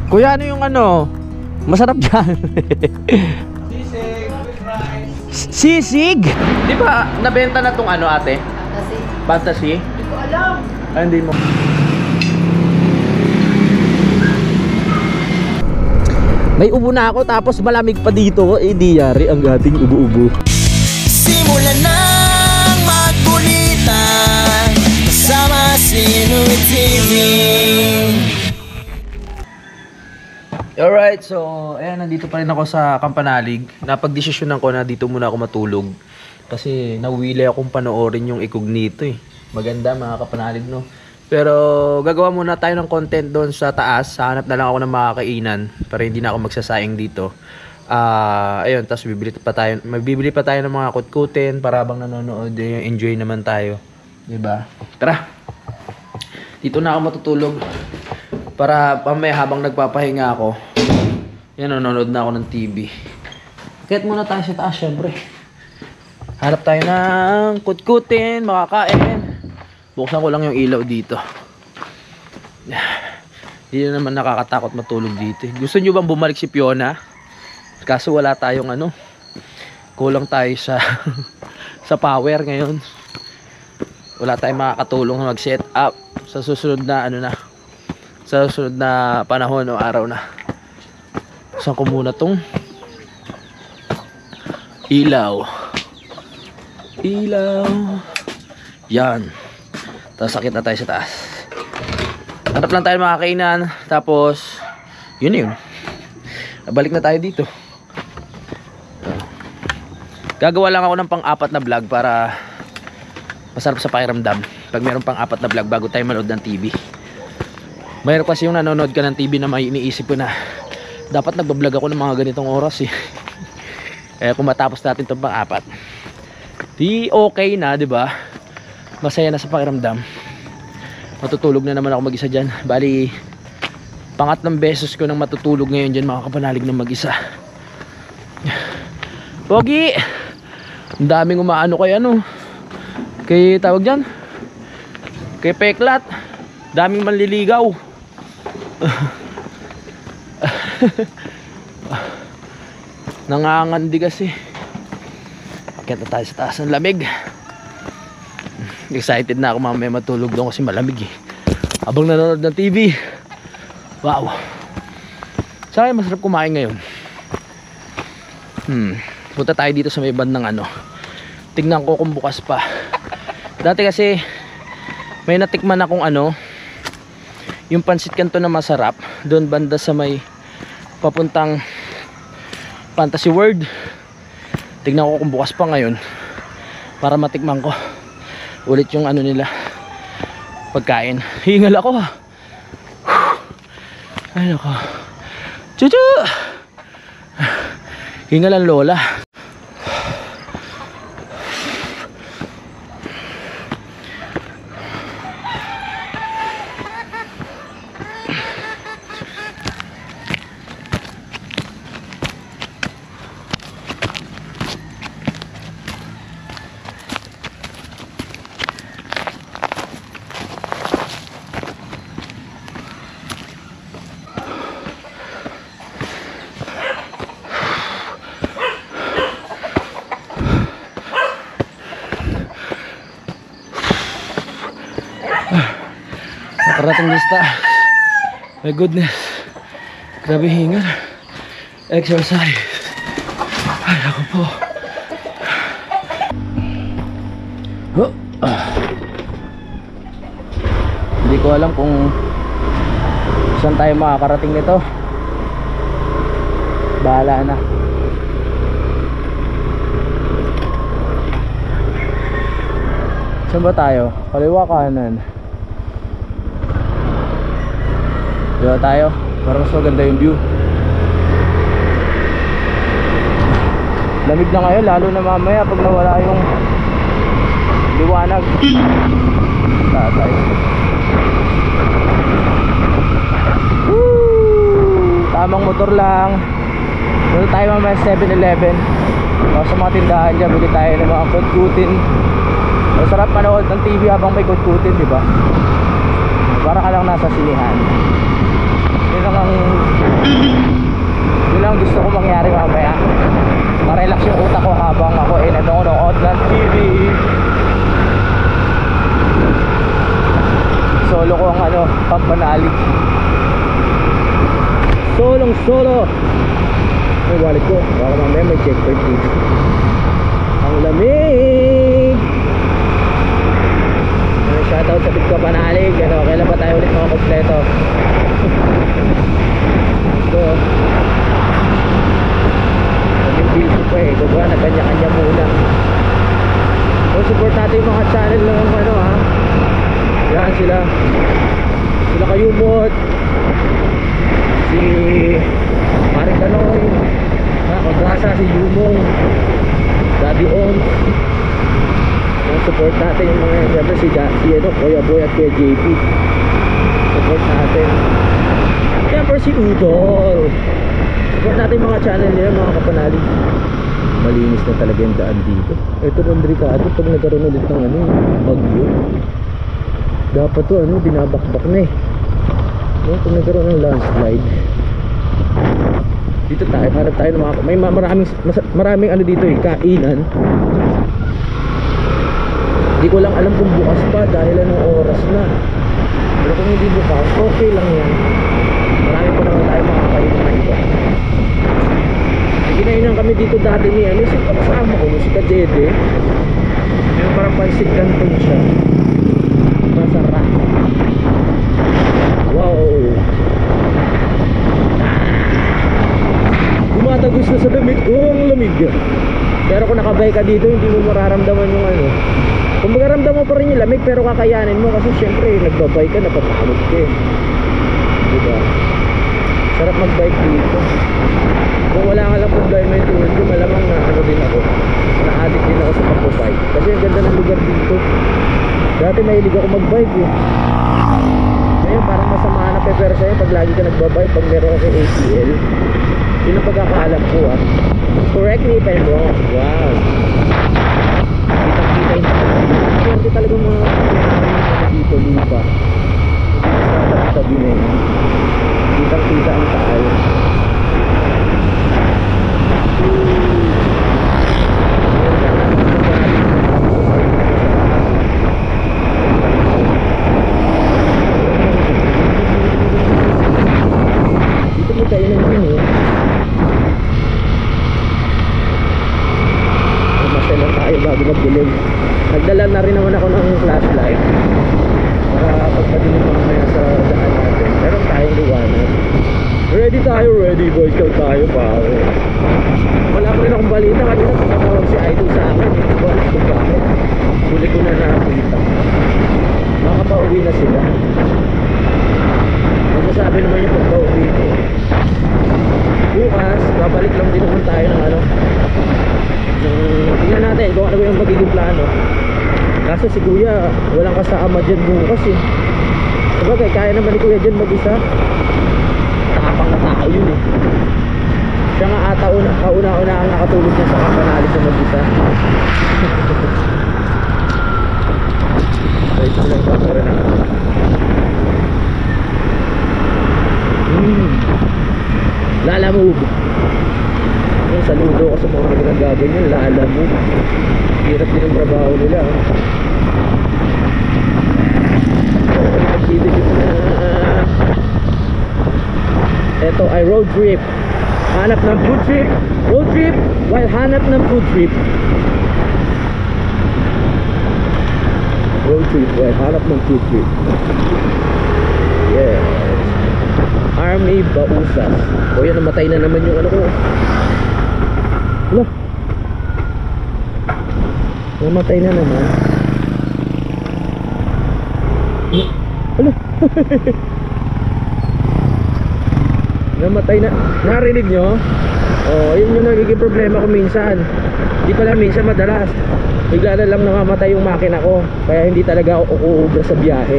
Kuya, ano yung ano? Masarap dyan. Sisig with rice. Sisig? Di ba nabenta na tong ano ate? Fantasy? Hindi ko alam. Ay, hindi mo. May ubo na ako tapos malamig pa dito. Eh di yari ang ating ubo-ubo. Simulan nang magkulitan kasama si Inuit TV. Alright, so ayan, nandito pa rin ako sa Kampanalig. Napagdesisyonan ko na dito muna ako matulog. Kasi nawili akong panoorin yung Incognito eh. Maganda mga Kapanalig, no? Pero gagawa muna tayo ng content doon sa taas. Hanap na lang ako ng makakainan para hindi na ako magsasayang dito. Ayun, tapos magbibili pa tayo ng mga kutkutin para habang nanonood, enjoy naman tayo. Diba? Tara! Dito na ako matutulog. Para pamaya habang nagpapahinga ako, yan, nanonood na ako ng TV. Kahit muna tayo sa taas, syempre. Hanap tayo ng kutkutin, makakain. Buksan ko lang yung ilaw dito. Hindi na naman nakakatakot matulog dito. Gusto nyo bang bumalik si Fiona? Kaso wala tayong ano. Kulang tayo sa sa power ngayon. Wala tayong makakatulong na mag-set up sa susunod na ano na. Sa susunod na panahon o araw na. Saan ko muna tong ilaw. Ilaw. Yan. Tapos sakit na tayo sa taas. Hanap lang tayo makakainan. Tapos yun. Balik na tayo dito. Gagawa lang ako ng pang-apat na vlog para masarap sa pakiramdam. Pag mayroon pang-apat na vlog bago tayo manood ng TV. Mayroon kasi yung nanonood ka ng TV na may iniisip ko na dapat nagbablog ako ng mga ganitong oras eh. Kaya kung matapos natin itong pang-apat, di okay na, di ba? Masaya na sa pakiramdam. Matutulog na naman ako mag-isa dyan. Bali, pangatlong beses ko nang matutulog ngayon dyan, mga Kapanalig, ng mag-isa. Pogi! Ang daming umaano kay ano, kay tawag dyan, kay Peklat. Daming manliligaw. Nangangandi kasi. Kaya tayo sa taas ng lamig. Excited na ako mamaya matulog doon kasi malamig eh. Habang nanonood ng TV. Wow. Saan masarap kumain ngayon? Punta tayo dito sa may bandang ano. Tignan ko kung bukas pa. Dati kasi may natikman akong ano, yung pansit kanto na masarap doon banda sa may papuntang Fantasy World. Tignan ko kung bukas pa ngayon para matikman ko ulit yung ano nila pagkain. Hingal ako ha. Ay nako. Chuchu! Hingal ang lola. Nakarating lista. My goodness. Grabe hingal. Exercise. Ay ako po. Hindi ko alam kung saan tayo makakarating nito. Bahala na. Saan ba tayo? Kaliwa kanan. Diba tayo? Para mas maganda yung view. Lamig na ngayon, lalo na mamaya pag nawala yung liwanag. Tatay. Tamang motor lang. Dito tayo mamaya 7-Eleven. Sa mga tindahan dyan, bili tayo ng mga kutkutin. Masarap manood ng TV habang may kutkutin, diba? Para ka lang nasa sinihan. Yun lang ang Solong solo. May wallet ko. Baka mamaya may checkpoint dito. Ang lamig. Shoutout sa Bitco Panalig. Kailan pa tayo ulit mga kompleto? Ito. Naging busy pa eh. Diba? Nagkanya-kanya muna. So support natin yung mga channel ng ano ha. Yan sila. Sila Kayumot. Si Paring Danoy. Kagrasa si Yumong. Daddy On. Support natin yung mga siyempre si Kuya Boy at Kuya JP. Support natin. Siyempre si Udol. Support natin yung mga channel nila mga kapanalig. Malinis na talaga yung daan dito. Ito ron Ricardo pag nagkaroon ulit ng ano, bagyo. Dapat to ano, binabakbak na eh. No, pag nagkaroon ng landslide. Dito tayo, harap tayo ng mga may maraming ano dito eh, kainan. Hindi ko lang alam kung bukas pa dahil anong oras na. Pero kung hindi bukas, okay lang yan. Marami pa naman tayo makakain na iba. Kinainan kami dito dati ni ano, si kasama ko, si Kadede. Yung parang pansig canton siya. Masarap. Wow. Tumatagos na sa damit ko, ang lamig. Pero kung nakabay ka dito, hindi mo mararamdaman yung ano. Kung magaramdam mo pa rin yung lamig, pero kakayanin mo kasi syempre nagbabay ka, napapagod ka eh. Diba? Sarap magbike dito. Kung wala nga lang problema yung tulad ko, malamang na ano din ako, na-addict din ako sa pagbabike. Kasi ang ganda ng lugar dito. Dati mahilig ako magbike eh. Ngayon parang masama na prepare sa'yo pag lagi ka nagbabike, pag meron ka kay ACL. Yun ang pagkakaalam ko ah. Correct me if I'm wrong. Wow. Kitang-kita yun. Swerte talaga mga dito lupa. Hindi sa tabi na yun. Kitang-kita ang taal. Dito mo tayo ng yun eh. Maselan tayo bago magdilim. Nagdala na rin naman ako ng flashlight para pagpadilim mamaya sa daan natin. Meron tayong liwanag. Ready tayo, ready boys. Ikaw tayo pare. Wala pa rin akong balita. Kanina tumatawag si Idol sa akin. Hindi ko alam kung bakit. Huli ko na nakakita. Makapauwi na sila. Magsasabi naman yung pagpauwi ko. Bukas, babalik lang din naman tayo ng ano. Tingnan natin kung ano yung magiging plano. Kaso si Kuya walang kasama dyan bukas eh. Sabagay kaya naman ni Kuya dyan mag-isa. Nakapang na tao yun eh. Siya nga ata kauna-una ang nakatulog niya sa kampanalis na mag-isa. Ay ito lang kapara na. Lalamove. Yung saludo ko sa mga ginagaganyan, lalamove. Hirap din ang trabaho nila. Ito ay road trip. Hanap ng food trip. Road trip while hanap ng food trip. Road trip while hanap ng food trip. Yes. Army Bausas. O yan, namatay na naman yung ano ko. Wala. Namatay na naman. Wala. Namatay na. Narinig nyo? Oh, yun yung nagiging problema ko minsan. Hindi pala minsan, madalas. Bigla na lang namamatay yung makina ko. Kaya hindi talaga ako uubra sa biyahe.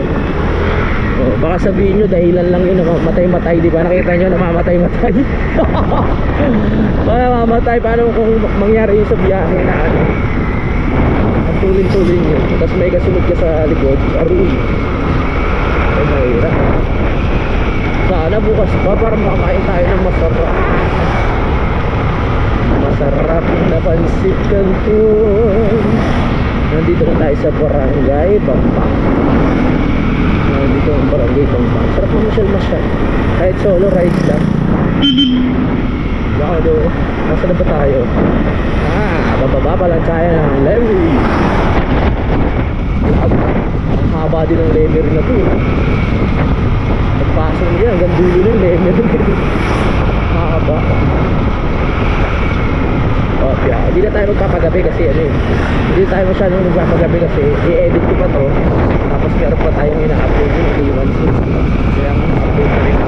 Oh, baka sabihin nyo dahilan lang yun, matay-matay, di ba? Nakita nyo, namamatay-matay. Baka mamatay, paano kung mangyari yun sa biyahe na ano? Ang tulin-tulin nyo. Tapos may kasunod ka sa likod, aroy. Ay, mahirap. Sana bukas pa para makakain tayo ng masarap. Masarap na pansit canton. Nandito na tayo sa Barangay Bambang. dito ang barangay Bangka. Sarap mamasyal-masyal. Kahit solo rides lang. Wow, do. Nasa na ba tayo? Bababa pa lang tayo ng levy. Ang haba din ng lever na to. Pagpasok mo yan, hanggang dulo ng lever. Haba. Okay, hindi na tayo magpapagabi kasi ano eh. Hindi tayo masyadong magpapagabi kasi i-edit ko pa to. Tapos meron pa tayong ina-upload yung K1C. Kaya upload na rin.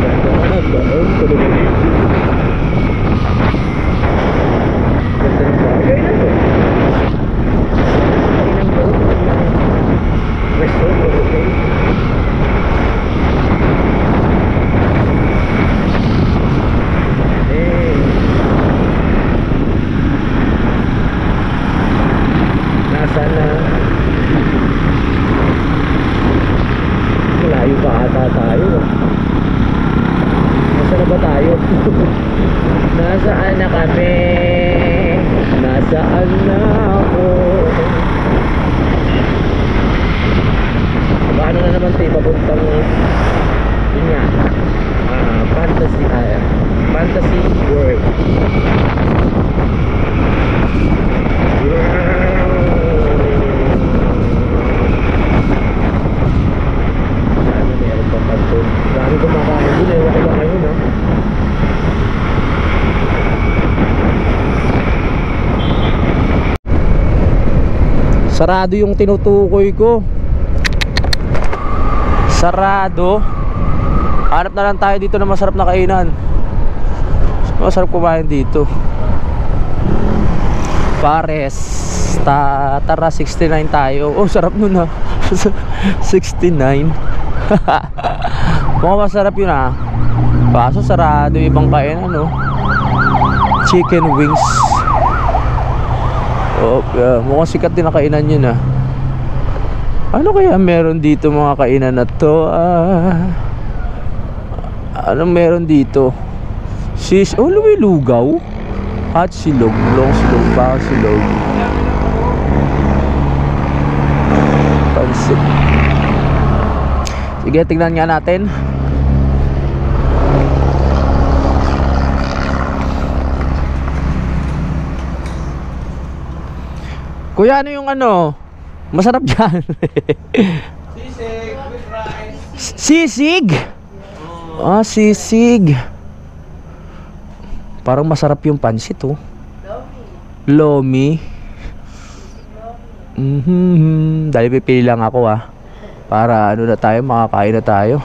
Ganda naman ba? Tuloy na. Ganda ng bagay na to. Kainang ba? Restaurant, okay? Sana malayo pa ata tayo. Nasaan na ba tayo? Nasaan na kami? Nasaan na ako? Paano na naman tayo papuntang yun nga fantasy world. Dami kumakain din eh, wala ba kayo na? Sarado yung tinutukoy ko. Sarado. Hanap na lang tayo dito na masarap na kainan. Masarap kumain dito. Pares. Tara 69 tayo. Oh, sarap nun ha. 69. Mukhang masarap yun ah. Kaso sarado yung ibang kainan no. Chicken wings. Oh, mukhang sikat din na kainan yun ah. Ano kaya meron dito mga kainan na to? Anong meron dito? Oh, lumilugaw. Hot silog, long silog, bakal silog. Pansit. Sige, tingnan nga natin. Kuya, ano yung ano? Masarap dyan. Sisig with rice. Sisig? Ah, sisig. Parang masarap yung pansit oh. Lomi. Dahil pipili lang ako ah. Para ano na tayo, makakain na tayo.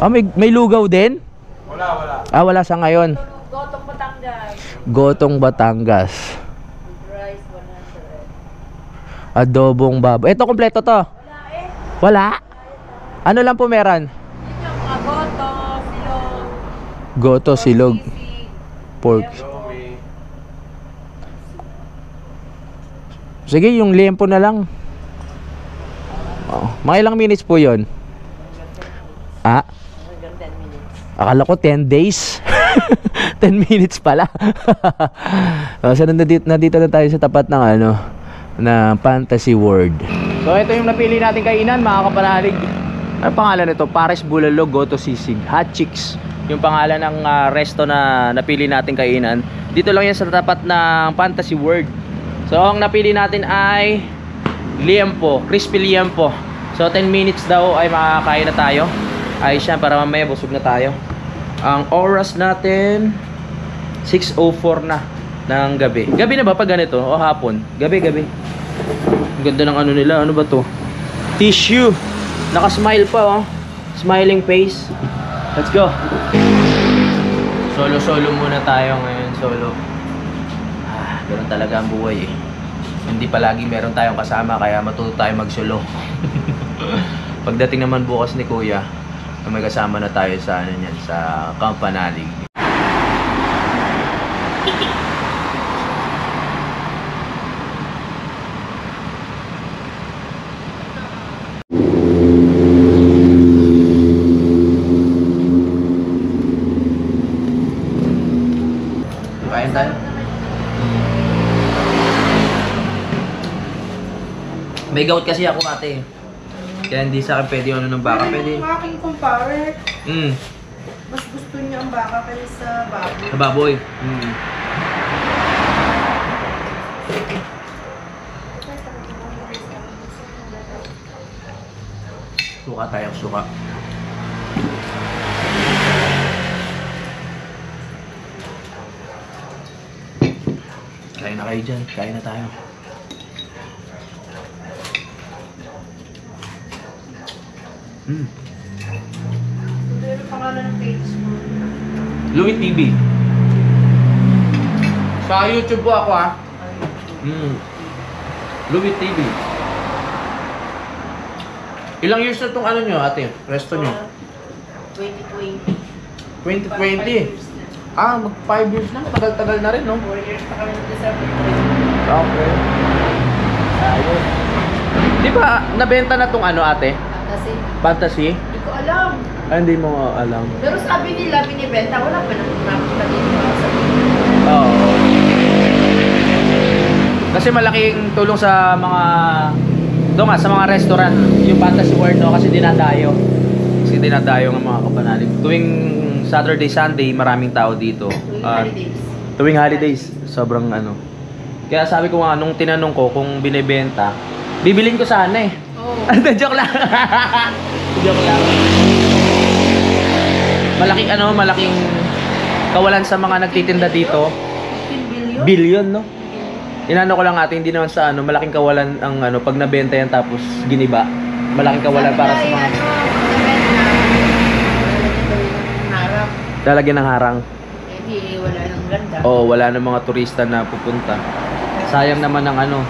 Ah, may lugaw din? Wala. Ah, wala sa ngayon. Gotong Batangas. Gotong Batangas. Rice 100. Adobong baboy. Ito kompleto to. Wala eh. Wala. Ano lang po meron? Yun yung mga goto, silog, Goto, silog, sisig, pork. Lomi. Sige, yung liempo na lang. Oh, mga ilang minutes po yon? Ah? hanggang 10 minutes. Akala ko 10 days. 10 minutes pala. So nandito na tayo sa tapat ng ano, na Fantasy World. So ito yung napili natin kainan, mga kapanalig. Ano pangalan nito? Pares Bulalo Goto Sisig Hot Chicks. Yung pangalan ng resto na napili natin kainan. Dito lang yan sa tapat ng Fantasy World. So ang napili natin ay liempo, crispy liempo. So 10 minutes daw ay makakain na tayo. Ay siya, para mamaya busog na tayo. Ang oras natin 6:04 na ng gabi. Gabi na ba pag ganito? O hapon? Gabi. Ang ganda ng ano nila. Ano ba to? Tissue. Naka-smile pa oh. Smiling face. Let's go. Solo muna tayo ngayon. Solo. Ganun talaga ang buhay eh. Hindi palagi meron tayong kasama, kaya matuto tayo mag-solo. Pagdating naman bukas ni Kuya, may kasama na tayo sa ano niyan, sa Campanalig. Kain tayo. May gout kasi ako ate. Kaya hindi sa akin pwede yung ano ng baka. Pwede. Yung aking kumpare, Mm. mas gusto niya ang baka kaysa baboy. Sa baboy. Mm. Suka tayo, suka. Kain na kayo dyan. Kain na tayo. Mm. Ito yung pangalan ng page mo. Louie TV. Sa YouTube po ako ah. Louie TV. Ilang years na itong ano nyo ate? Resto nyo? 2020. 2020. Ah, mag 5 years na. Tagal-tagal na rin, no? 4 years pa kami ng December Okay. Ayos. Di ba, nabenta na tong ano ate? 3. Kasi, Fantasy? hindi ko alam. Ah, hindi mo alam. Pero sabi nila, binibenta, wala pa naman nakita dito para sa Oo. Kasi malaking tulong sa mga doon nga, sa mga restaurant, yung Fantasy World, no? Kasi dinadayo. Kasi dinadayo ng mga kapanalig. Tuwing Saturday, Sunday, maraming tao dito. tuwing holidays. Tuwing holidays, sobrang ano. Kaya sabi ko nga, nung tinanong ko kung binibenta, bibilin ko sana eh. Oo. Joke lang. Joke lang. Malaking kawalan sa mga nagtitinda dito. 15 billion? Billion, no? Inano ko lang ate, hindi naman sa ano, malaking kawalan ang ano, pag nabenta yan tapos giniba. Malaking kawalan para sa mga Harap. lalagyan ng harang. Hindi, wala nang ganda. Oo, wala na mga turista na pupunta. Sayang naman ang ano,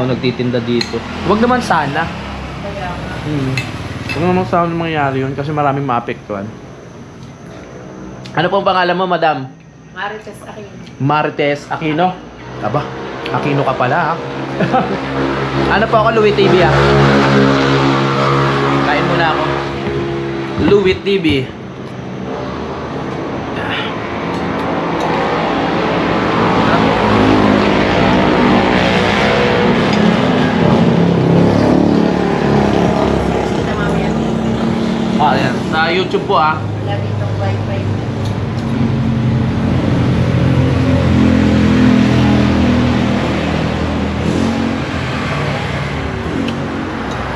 nagtitinda dito. Huwag naman sana. Kaya nga. Huwag naman sana mangyari yun kasi maraming maapektuhan. Ano po ang pangalan mo, madam? Marites Aquino. Marites Aquino? Aba, Aquino ka pala ha? Ano po ako, Louie TV ah? Kain muna ako. Louie TV. Sila mamaya. Ah, yan. Sa YouTube po ah. Wala ditong wifi.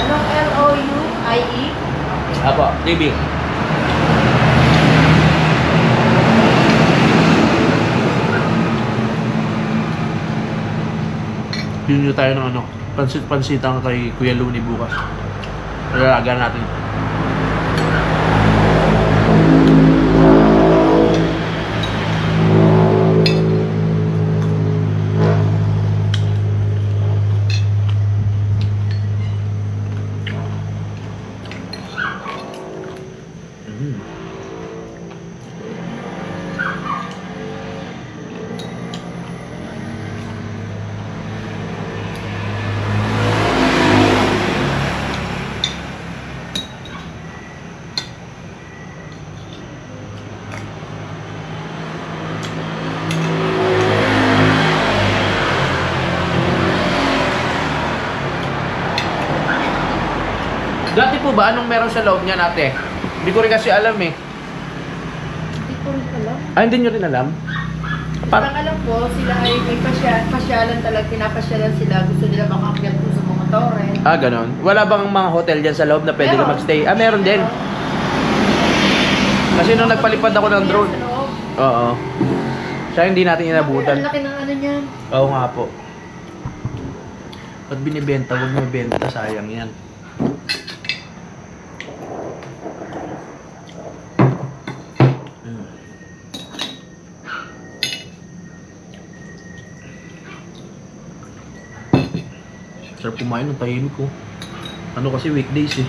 Anong Louie? Apo, TV. Yun nyo tayo ng ano, pansit-pansitang kay Kuya Luni bukas. Nalalaga natin. Dati po ba, anong meron sa loob niya ate? Hindi ko rin kasi alam eh. Hindi ko rin alam. Ah, hindi nyo rin alam? Parang alam ko, sila ay may pasyalan talaga, pinapasyalan sila. Gusto nila makakyat po sa mga tore. Ah, ganon. Wala bang mga hotel dyan sa loob na pwede ka Meron. magstay? Ah, meron din. Kasi nung nagpalipad ako ng drone. Sa loob. Oo. Siya hindi natin Ang inabutan. laki ng ano niyan. Oo nga po. Ba't binibenta? Huwag mo ibenta. Sayang yan. Sarap kumain ng tahimik ko. Ano kasi weekdays eh.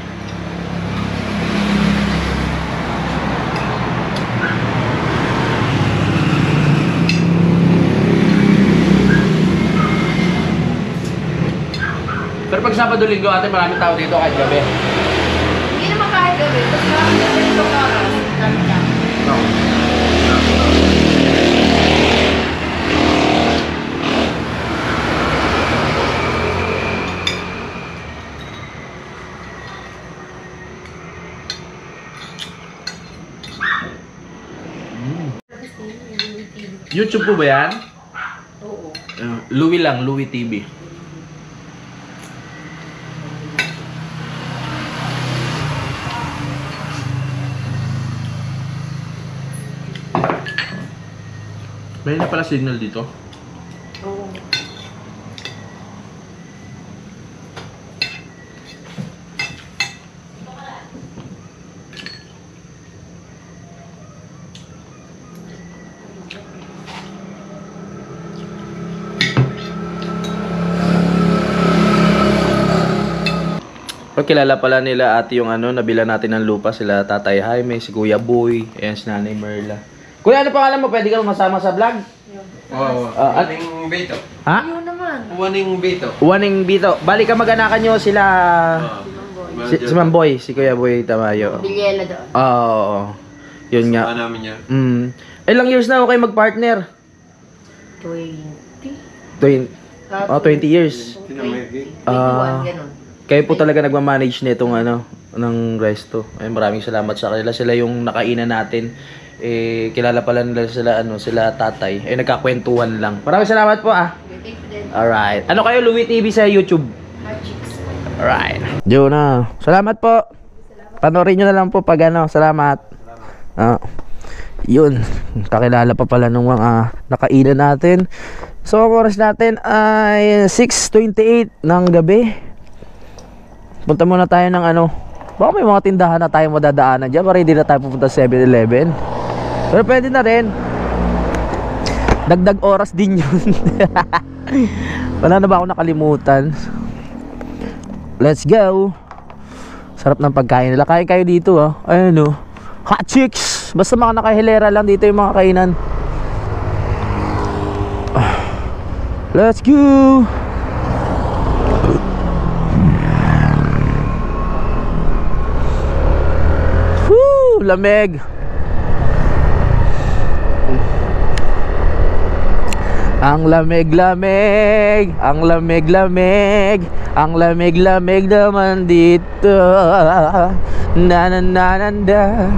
Pero pag Sabado Linggo ate, maraming tao dito kahit gabi. Hindi naman kahit gabi. Tapos marami na rin itong oras. Dami na. No. YouTube po ba yan? Oo. Louie lang, Louie TV. May na pala signal dito. Oo. Kilala pala nila ate yung ano, nabila natin ng lupa, sila Tatay Jaime, si Kuya Boy, ayan si Nanay Merla. Kuya, ano pangalan mo? Pwede kang masama sa vlog? Oo. Ah, Waning Beto. Ha? Ayun naman. Waning Beto. Waning Bito. Bali ka mag-anakan nyo sila... Si Mamboy, si Kuya Boy Tamayo. Bilyela doon. Oo. Yun nga. Saan namin yan? Ilang years na ako kayo mag-partner? 20. 20 years. 21, Ah. ganun. Kayo po talaga nagmamanage nitong ano, ng resto. Ay, maraming salamat sa kanila. Sila yung nakainan natin. Eh, kilala pala nila sila, ano, sila tatay. Eh, nagkakwentuhan lang. Maraming salamat po ah. Thank you din. Alright. Ano kayo, Louie TV sa YouTube? Hot chicks. Alright. Jonah. Salamat po. Panorin nyo na lang po pag ano. Salamat. Yun. Kakilala pa pala nung mga nakainan natin. So, ang oras natin ay 6:28 ng gabi. Punta muna tayo ng ano. Baka may mga tindahan na tayo madadaanan dyan. Para hindi na tayo pupunta sa 7-Eleven. Pero pwede na rin. Dagdag oras din yun. Wala na ba ako nakalimutan? Let's go. Sarap ng pagkain nila. Kain kayo dito oh. Ayun oh. Hot chicks. Basta mga nakahilera lang dito yung mga kainan. Let's go. Woo, lamig. Ang lamig-lamig, ang lamig-lamig, ang lamig-lamig naman dito. Na-na-na-na-na.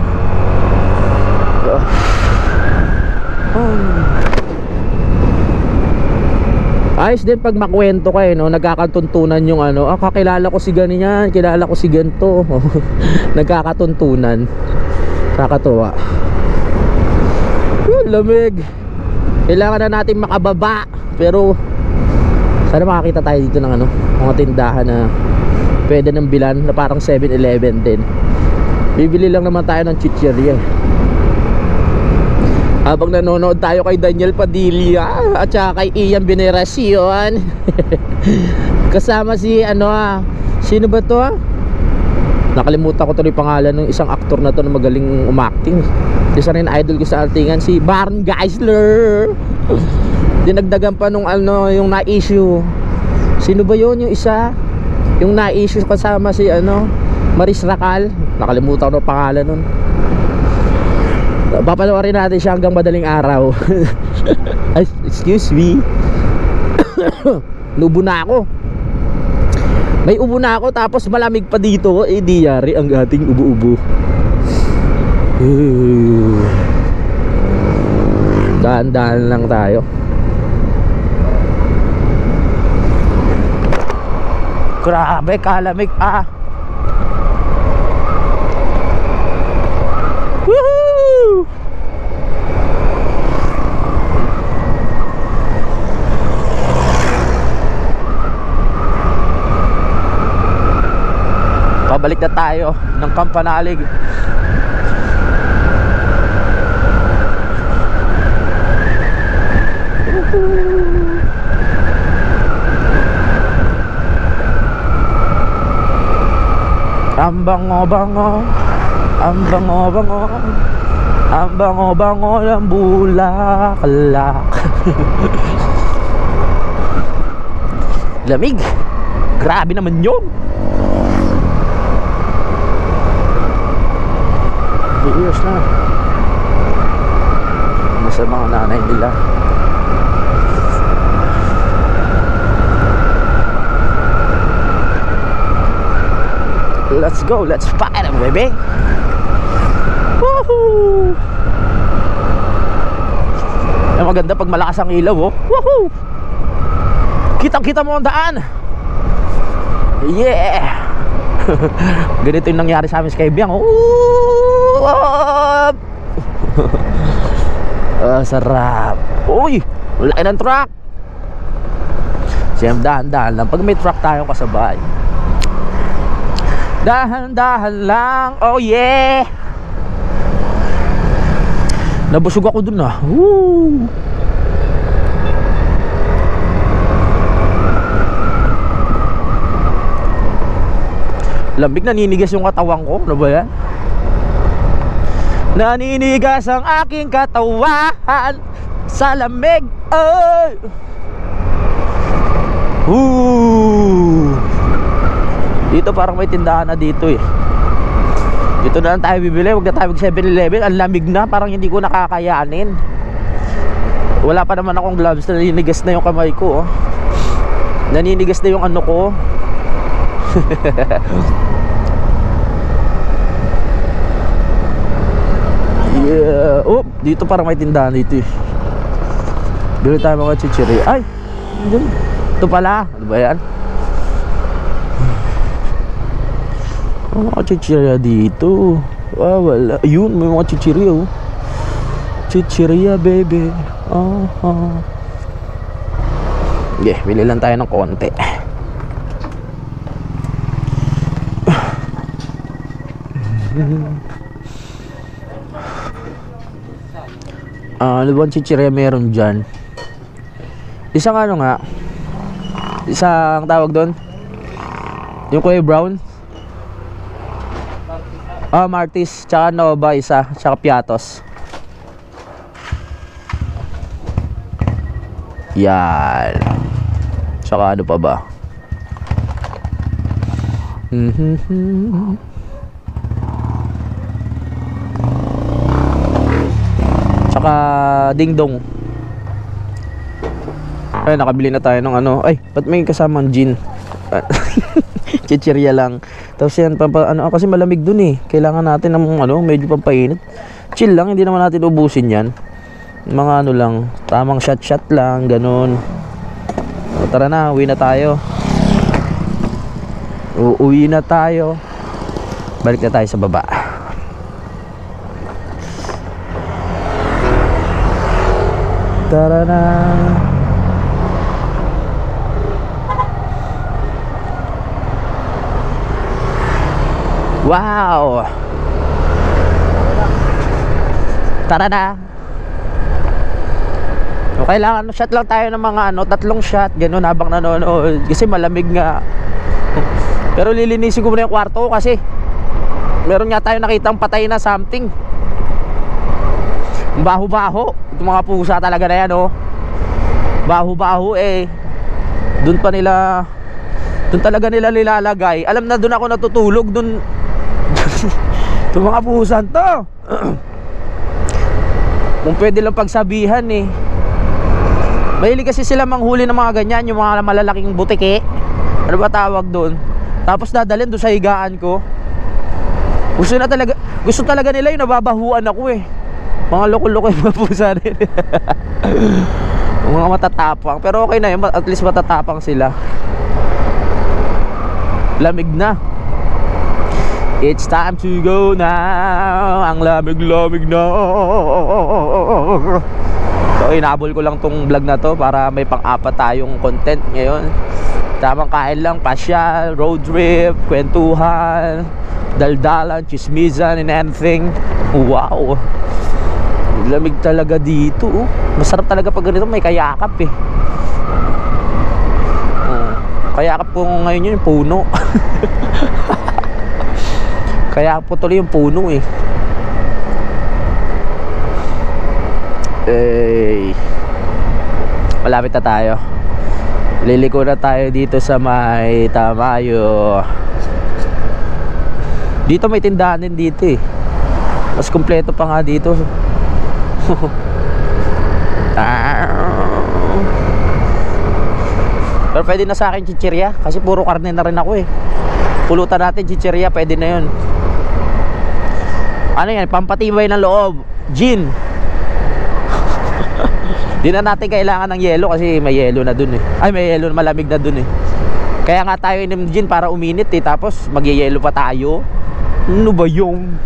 Ayos din pag makwento kayo, no? Nagkakatuntunan yung ano, kakilala ko si ganyan, kilala ko si ganito. Nagkakatuntunan. Nakakatuwa. Lamig. Kailangan na natin makababa. Pero sana makakita tayo dito ng ano, mga tindahan na pwede ng bilan na parang 7-Eleven din. Bibili lang naman tayo ng chichirya. Habang nanonood tayo kay Daniel Padilla at saka kay Ian Veneracion. Kasama si ano sino ba to Nakalimutan ko tuloy pangalan ng isang aktor na to na magaling umacting. Isa rin idol ko sa actingan, si Barn Geisler. Dinagdagan pa nung ano, yung na-issue. Sino ba yun? Yung isa? Yung na-issue kasama si ano, Maris Racal. Nakalimutan ko ng pangalan nun. Papanoorin natin siya hanggang madaling araw. Ay, excuse me. Nubo na ako. May ubo na ako tapos malamig pa dito. Eh di yari ang ating ubo-ubo. Daan-daan lang tayo. Grabe kalamig Woohoo! Pabalik na tayo ng Kampanalig. Ang bango-bango, ang bango-bango, ang bango-bango ng bulaklak. Lamig. Grabe naman yun. Years na. Nasa mga nanay nila. Let's go, let's fight them, baby. Woohoo! Ay, maganda pag malakas ang ilaw, oh. Woohoo! Kitang-kita mo ang daan. Yeah! Ganito yung nangyari sa amin sa Kaibiyang, oh. Sarap. Uy! Wala ng truck. Siyempre, dahan-dahan lang. Pag may truck tayong kasabay, dahan-dahan lang. Oh yeah! Nabusog ako dun, ah. Woo! Lamig, naninigas yung katawan ko. Ano ba yan? Naninigas ang aking katawan sa lamig. Ay! Dito parang may tindahan na dito eh. Dito na lang tayo bibili. Huwag na tayo mag 7-Eleven. Ang lamig na, parang hindi ko nakakayanin. Wala pa naman akong gloves. Naninigas na yung kamay ko, oh. Naninigas na yung ano ko. Yeah. Oh, dito parang may tindahan dito eh. Bili tayo mga chichiri. Ay, ito pala. Ano ba yan? Mga chichirya dito. Ah, wala. Ayun, may mga chichirya, oh. Chichirya, baby. Yeah, bili lang tayo ng konti. Ano bang chichirya meron dyan? Isang ano nga, isang tawag doon, yung kulay brown. Martis, tsaka Nova isa, tsaka Piatos. Yan. Tsaka ano pa ba? Tsaka Ding Dong. Ay, nakabili na tayo ng ano. Ay, ba't may kasamang gin? Chichirya lang. Tapos yan, ano, kasi malamig dun eh. Kailangan natin ng ano, medyo pampainit. Chill lang, hindi naman natin ubusin yan. Mga ano lang, tamang shot lang, ganun. O, tara na, uwi na tayo. Uuwi na tayo. Balik na tayo sa baba. Tara na. Wow! Tara na. So, kailangan shot lang tayo ng mga ano, 3 shot, ganun habang nanonood kasi malamig nga. Pero lilinisin ko muna yung kwarto kasi meron nga tayo nakitang patay na something. Baho-baho. Itong mga pusa talaga na yan, oh. Baho-baho eh. Doon talaga nila nilalagay. Alam na doon ako natutulog doon. Itong mga pusan to. Kung pwede lang pagsabihan eh. Mahilig kasi sila manghuli ng mga ganyan, yung mga malalaking butike. Ano ba tawag doon? Tapos dadalhin doon sa higaan ko. Gusto talaga nila yung nababahuan ako eh. Mga loko-loko yung mga pusa rin. Mga matatapang. Pero okay na yun, at least matatapang sila. Lamig na. It's time to go now. Ang lamig-lamig na. So inabol ko lang tong vlog na to para may pang-apat tayong content ngayon. Tamang kain lang, pasyal, road trip, kwentuhan, daldalan, chismisan and anything. Wow, lamig talaga dito. Masarap talaga pag ganito may kayakap eh. Kayakap ko ngayon yung puno. Kaya po tuloy yung puno eh. Malapit na tayo. Liliko na tayo dito sa may Tamayo. Dito may tindahan din dito eh. Mas kumpleto pa nga dito. Pero pwede na sa akin chichirya kasi puro karne na rin ako eh. Pulutan natin chichirya, pwede na yun. Ano yan? Pampatibay ng loob. Gin. Di na natin kailangan ng yelo kasi may yelo na dun eh. Ay, may yelo, malamig na dun eh. Kaya nga tayo inom gin para uminit eh. Tapos magyayelo pa tayo. Ano ba yung?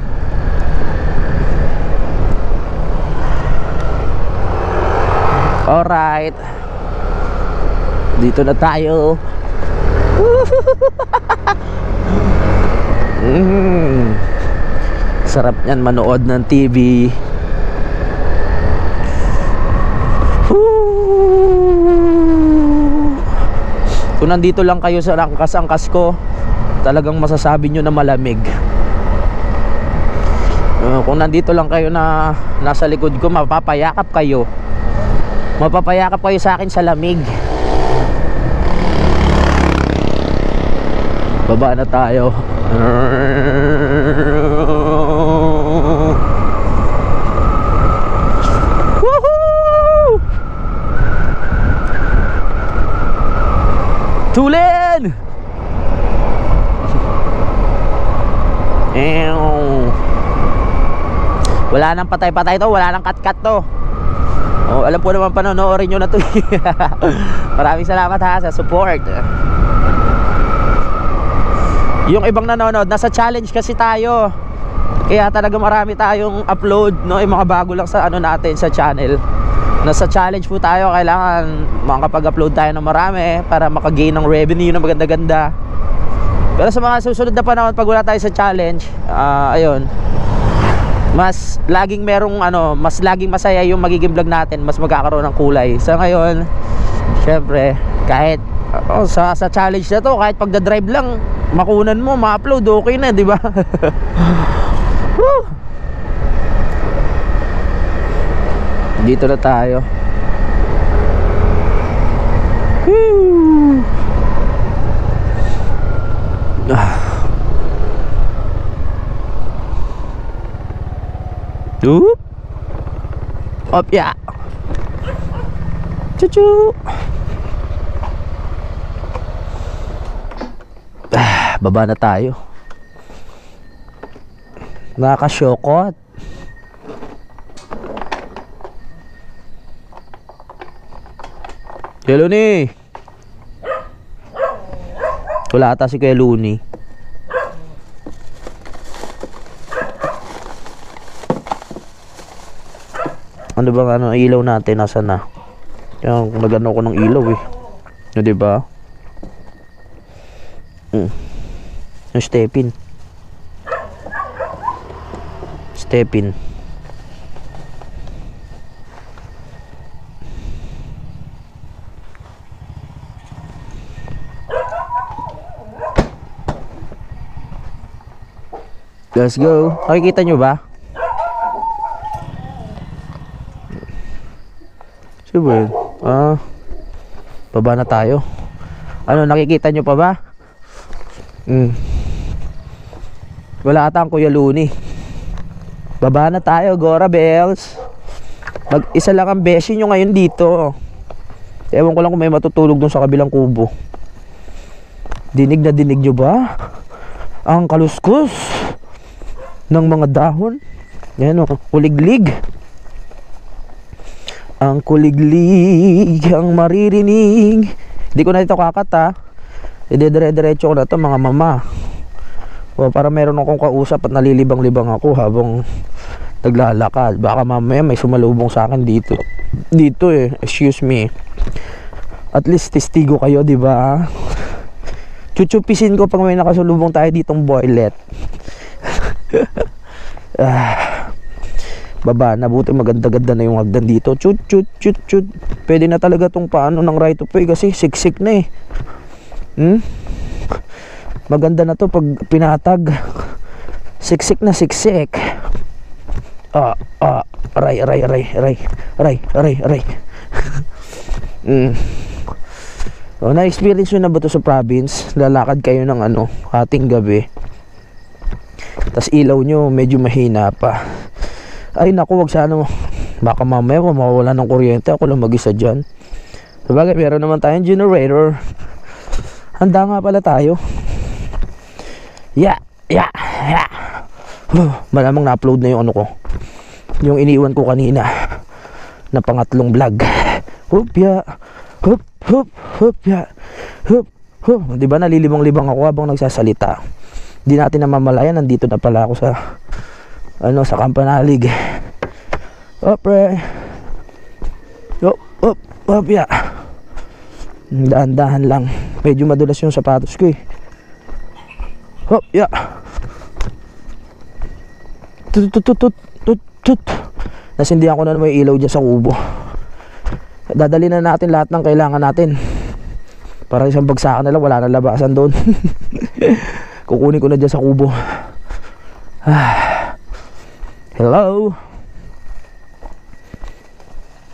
Alright. Dito na tayo. Sarap yan manood ng TV. Kung nandito lang kayo sa angkas-angkas ko, talagang masasabi nyo na malamig. Kung nandito lang kayo na nasa likod ko, mapapayakap kayo. Mapapayakap kayo sa akin sa lamig. Baba na tayo. Woohoo! Tulin! Wala nang patay-patay to, wala nang cut-cut to. Oh, alam ko naman panonoorin nyo na to. Maraming salamat ha sa support. Yung ibang nanonood, nasa challenge kasi tayo. Kaya talaga marami tayong upload, no? Yung mga bago lang sa ano natin sa channel. Nasa challenge po tayo, kailangan makapag-upload tayo ng marami para makagain ng revenue na maganda-ganda. Pero sa mga susunod na panahon, pag wala tayo sa challenge, ayun, mas laging merong ano, mas laging masaya yung magiging vlog natin, mas magkakaroon ng kulay. Sa ngayon, syempre, kahit sa challenge na to, kahit pagda-drive lang, makunan mo, ma-upload, okay na, di ba? Dito na tayo. Oop. Op ya. Cucu. Baba na tayo. Nakakasyokot. Kuya Luni. Wala ata si Kuya Luni. Ano bang ano ilaw natin, nasa na? Yung nagano ko ng ilaw eh. No, di ba? Yung stepin. Stepin. Let's go. Nakikita nyo ba? Sure. Baba na tayo. Ano, nakikita nyo pa ba? Wala ata ang Kuya Luni. Baba na tayo, Gora Bells. Mag-isa lang ang beshi nyo ngayon dito. Ewan ko lang kung may matutulog dun sa kabilang kubo. Dinig na dinig nyo ba? Ang kaluskos ng mga dahon. Yan o, kuliglig. Ang kuliglig ang maririnig. Hindi ko na dito kakat ha. Idedire-diretso ko na to mga mama. O, para meron akong kausap at nalilibang-libang ako habang naglalakad. Baka mamaya may sumalubong sa akin dito. Dito eh, excuse me. At least testigo kayo, di ba? Chuchupisin ko pag may nakasulubong tayo ditong boylet. Baba na, buti maganda-ganda na yung hagdan dito. Chut chut chut chut. Pwede na talaga tong paano ng right of way kasi siksik na eh. Maganda na to pag pinatag. Siksik na siksik. Aray. Na-experience nyo na ba to sa province? Lalakad kayo ng ano, hating gabi, tas ilaw nyo medyo mahina pa. Ay naku, wag sana, baka mamaya mawawala ng kuryente, ako lang mag-isa dyan. Sabagay, meron naman tayong generator. Handa nga pala tayo. Malamang na-upload na yung ano ko, yung iniwan ko kanina na pangatlong vlog. Hup, ya. Hup, hup, hup, ya. Hup, hup. Di ba nalilibang-libang ako habang nagsasalita? Di natin namamalayan, nandito na pala ako sa sa Campanalig. Hop, pre. Hop, hop, hop, ya. Dahan-dahan lang. Medyo madulas yung sapatos ko eh. Hop, ya. Tut, tut, tut, tut, tut, tut. Nasindihan ko na may ilaw dyan sa kubo. Dadali na natin lahat ng kailangan natin. Para isang bagsakan na lang, wala na labasan doon. Kukunin ko na dyan sa kubo. Hello.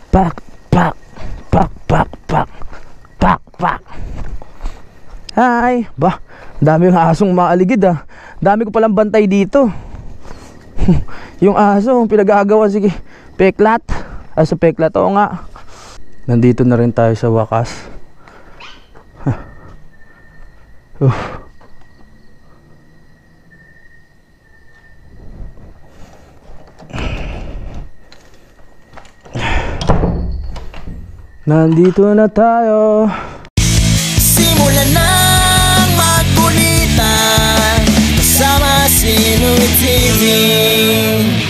Pak, pak, pak, pak, pak, pak, pak. Hi. Bah, dami yung asong maaligid ah. Dami ko palang bantay dito. Yung aso, pinag-aagawan, sige. Peklat. Sa peklat, oo nga. Nandito na rin tayo sa wakas. Nandito na tayo. Simulan ng magkulitan kasama si Inuit TV.